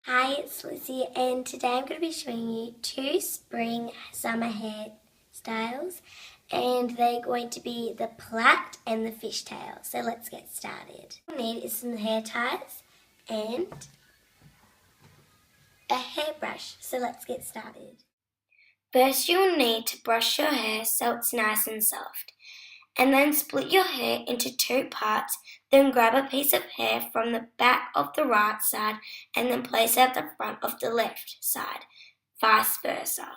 Hi, it's Lizzie, and today I'm going to be showing you two spring summer hair styles, and they're going to be the plait and the fishtail. So let's get started. What we need is some hair ties and a hairbrush. So let's get started. First you'll need to brush your hair so it's nice and soft, and then split your hair into two parts. Then grab a piece of hair from the back of the right side and then place it at the front of the left side, vice versa.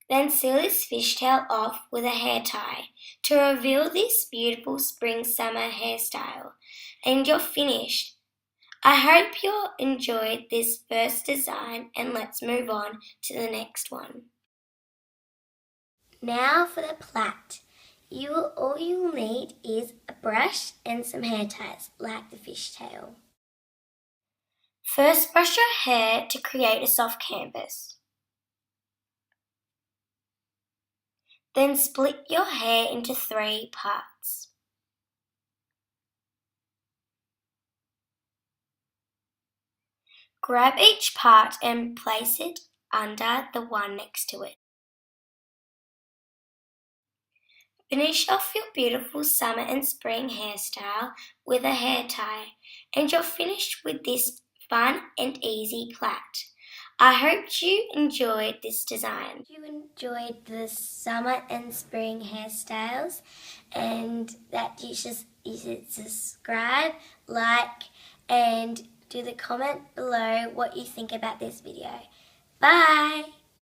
Then seal this fishtail off with a hair tie to reveal this beautiful spring summer hairstyle. And you're finished. I hope you enjoyed this first design, and let's move on to the next one. Now for the plait. All you'll need is a brush and some hair ties like the fishtail. First brush your hair to create a soft canvas. Then split your hair into 3 parts. Grab each part and place it under the one next to it. Finish off your beautiful summer and spring hairstyle with a hair tie, and you're finished with this fun and easy plait. I hope you enjoyed this design. You enjoyed the summer and spring hairstyles, and that you should subscribe, like, and do the comment below what you think about this video. Bye!